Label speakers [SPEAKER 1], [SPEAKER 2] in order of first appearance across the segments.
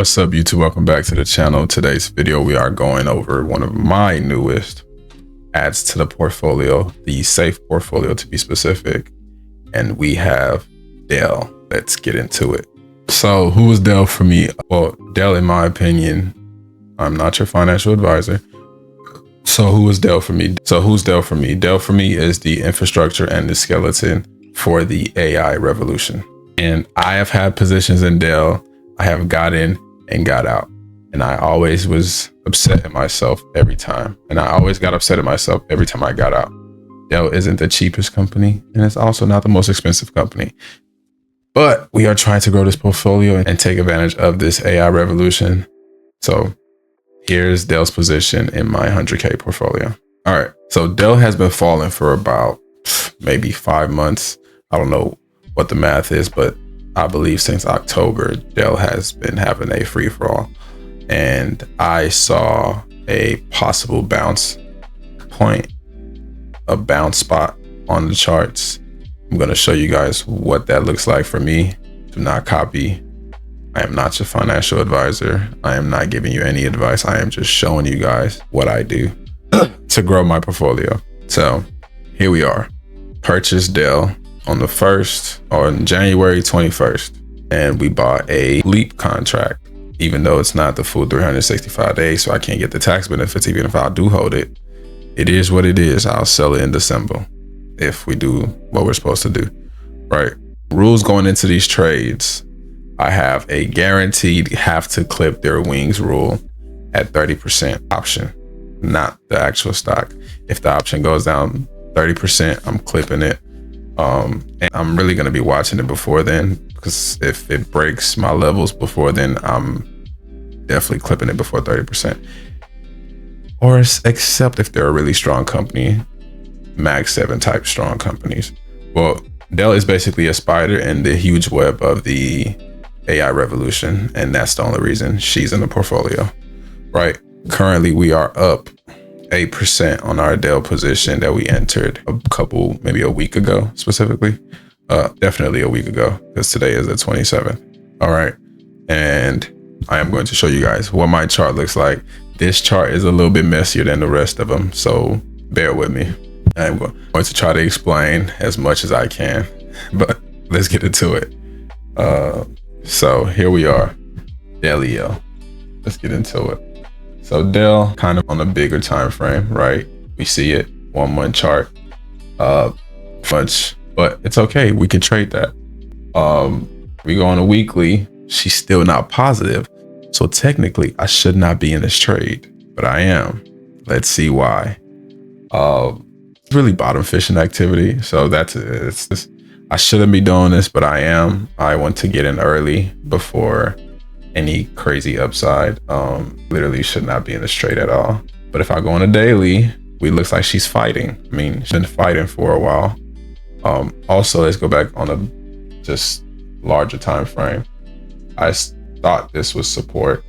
[SPEAKER 1] What's up, YouTube? Welcome back to the channel. Today's video, we are going over one of my newest adds to the portfolio, the safe portfolio to be specific. And we have Dell. Let's get into it. So who is Dell for me? Well, Dell, in my opinion, I'm not your financial advisor. So who is Dell for me? Who's Dell for me? Dell for me is the infrastructure and the skeleton for the AI revolution. And I have had positions in Dell. I have got in and got out. And I always was upset at myself every time. And I always got upset at myself every time I got out. Dell isn't the cheapest company, and it's also not the most expensive company. But we are trying to grow this portfolio and take advantage of this AI revolution. So here's Dell's position in my 100K portfolio. All right, so Dell has been falling for about maybe 5 months. I don't know what the math is, but I believe since October, Dell has been having a free for all. And I saw a possible bounce point, a bounce spot on the charts. I'm going to show you guys what that looks like for me. Do not copy. I am not your financial advisor. I am not giving you any advice. I am just showing you guys what I do to grow my portfolio. So here we are. Purchased Dell on the 1st or on January 21st. And we bought a leap contract, even though it's not the full 365 days. So I can't get the tax benefits, even if I do hold it. It is what it is. I'll sell it in December if we do what we're supposed to do, right? Rules going into these trades. I have a guaranteed have to clip their wings rule at 30% option, not the actual stock. If the option goes down 30%, I'm clipping it. And I'm really going to be watching it before then, because if it breaks my levels before then, I'm definitely clipping it before 30%. Or except if they're a really strong company, Mag 7 type strong companies. Well, Dell is basically a spider in the huge web of the AI revolution, and that's the only reason she's in the portfolio, right? Currently, we are up 8% on our Dell position that we entered maybe a week ago, specifically. Definitely a week ago, because today is the 27th. All right, and I am going to show you guys what my chart looks like. This chart is a little bit messier than the rest of them, so bear with me. I'm going to try to explain as much as I can, but let's get into it. So here we are, Dell. Let's get into it. So Dell kind of on a bigger time frame, right? We see it 1 month chart, much, but it's okay. We can trade that. We go on a weekly. She's still not positive, so technically I should not be in this trade, but I am. Let's see why. It's really bottom fishing activity. So I shouldn't be doing this, but I am. I want to get in early before any crazy upside. Literally should not be in this trade at all. But if I go on a daily, it looks like she's fighting. I mean, she's been fighting for a while. Also, let's go back on a just larger time frame. I thought this was support.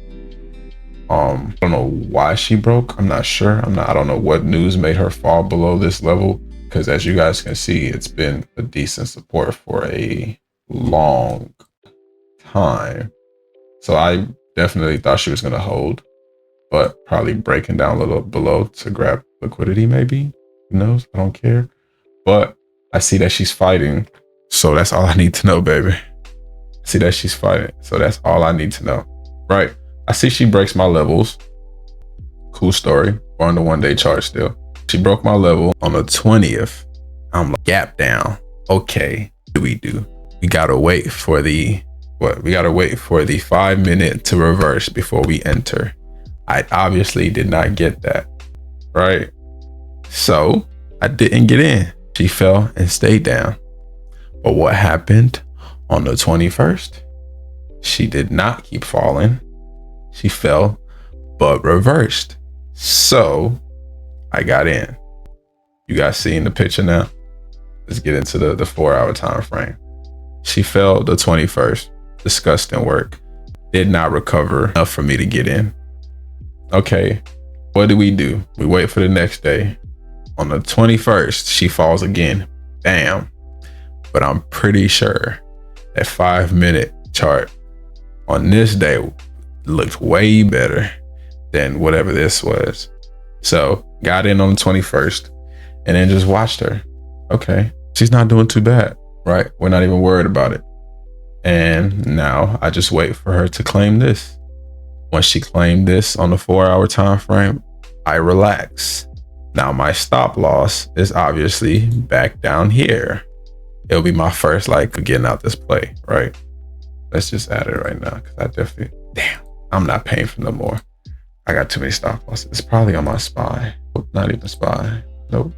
[SPEAKER 1] I don't know why she broke. I'm not sure. I don't know what news made her fall below this level, because as you guys can see, it's been a decent support for a long time. So I definitely thought she was going to hold, but probably breaking down a little below to grab liquidity, maybe. Who knows? I don't care. But I see that she's fighting. So that's all I need to know, baby. I see that she's fighting. So that's all I need to know. Right. I see she breaks my levels. Cool story. We're on the 1 day chart still. She broke my level on the 20th. I'm like, gap down. Okay. What do we do? We gotta wait for the 5 minute to reverse before we enter. I obviously did not get that, right? So I didn't get in. She fell and stayed down. But what happened on the 21st? She did not keep falling. She fell, but reversed. So I got in. You guys seeing the picture now? Let's get into the 4 hour time frame. She fell the 21st. Disgusting work. Did not recover enough for me to get in. Okay, what do? We wait for the next day. On the 21st, she falls again. Bam. But I'm pretty sure that 5 minute chart on this day looked way better than whatever this was. So got in on the 21st and then just watched her. Okay, she's not doing too bad, right? We're not even worried about it. And now I just wait for her to claim this. Once she claimed this on the 4-hour time frame, I relax. Now my stop loss is obviously back down here. It'll be my first like getting out this play, right? Let's just add it right now because I definitely, damn, I'm not paying for no more. I got too many stop losses. It's probably on my SPY. Not even SPY. Nope.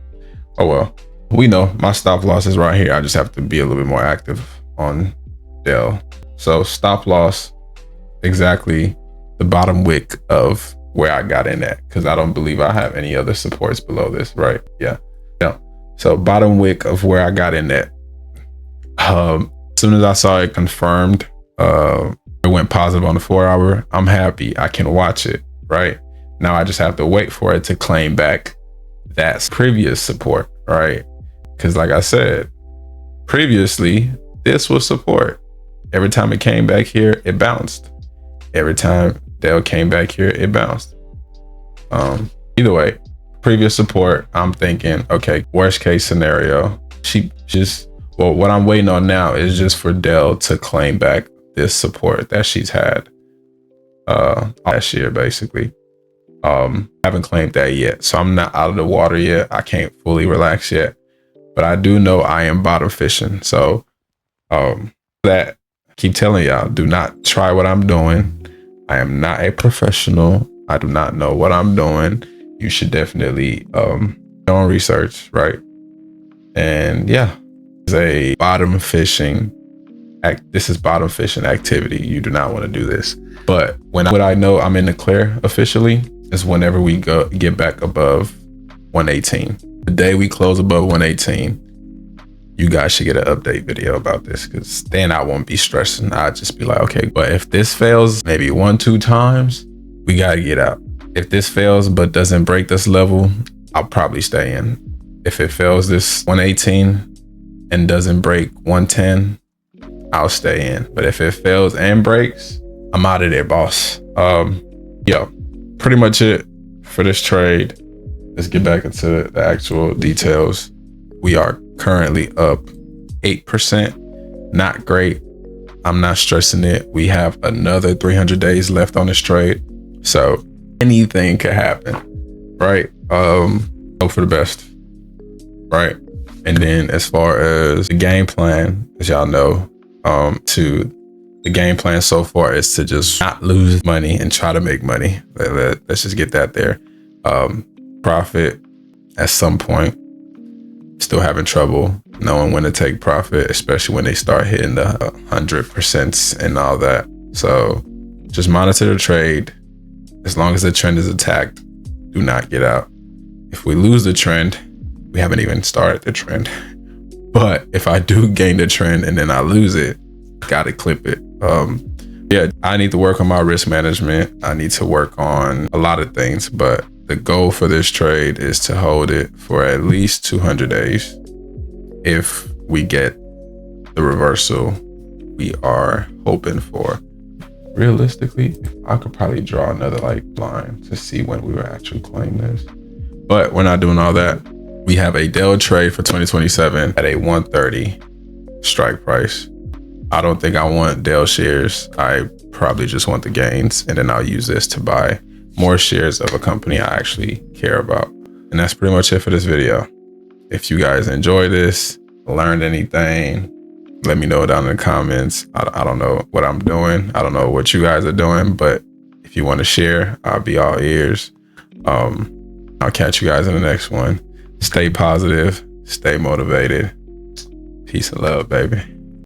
[SPEAKER 1] Oh well, we know my stop loss is right here. I just have to be a little bit more active on Dell. So stop loss, exactly the bottom wick of where I got in at, because I don't believe I have any other supports below this, right? Yeah. So bottom wick of where I got in at. As soon as I saw it confirmed, it went positive on the 4-hour. I'm happy. I can watch it, right? Now I just have to wait for it to claim back that previous support, right? Because like I said, previously, this was support. Every time it came back here, it bounced. Every time Dell came back here, it bounced. Either way, previous support, I'm thinking, okay, worst case scenario, what I'm waiting on now is just for Dell to claim back this support that she's had last year, basically. Haven't claimed that yet, so I'm not out of the water yet. I can't fully relax yet, but I do know I am bottom fishing. So that I keep telling y'all, do not try what I'm doing. I am not a professional. I do not know what I'm doing. You should definitely do your own research, right? And yeah, it's a bottom fishing this is bottom fishing activity. You do not want to do this. But what I know I'm in the clear officially is whenever we get back above 118. The day we close above 118, you guys should get an update video about this, because then I won't be stressing. I'll just be like, okay, but if this fails maybe 1-2 times, we got to get out. If this fails but doesn't break this level, I'll probably stay in. If it fails this 118 and doesn't break 110, I'll stay in. But if it fails and breaks, I'm out of there, boss. Yeah, pretty much it for this trade. Let's get back into the actual details. We are currently up 8%. Not great. I'm not stressing it. We have another 300 days left on this trade, so anything could happen, right? Hope for the best, right? And then as far as the game plan, as y'all know, the game plan so far is to just not lose money and try to make money. Let's just get that there. Profit at some point. Still having trouble knowing when to take profit, especially when they start hitting the 100% and all that. So just monitor the trade. As long as the trend is attacked, do not get out. If we lose the trend, we haven't even started the trend. But if I do gain the trend and then I lose it, gotta clip it. Yeah, I need to work on my risk management. I need to work on a lot of things, but the goal for this trade is to hold it for at least 200 days. If we get the reversal we are hoping for. Realistically, I could probably draw another line to see when we will actually claim this. But we're not doing all that. We have a Dell trade for 2027 at a 130 strike price. I don't think I want Dell shares. I probably just want the gains, and then I'll use this to buy more shares of a company I actually care about. And that's pretty much it for this video. If you guys enjoy this, learned anything, let me know down in the comments. I don't know what I'm doing. I don't know what you guys are doing, but if you want to share, I'll be all ears. I'll catch you guys in the next one. Stay positive, stay motivated. Peace and love, baby.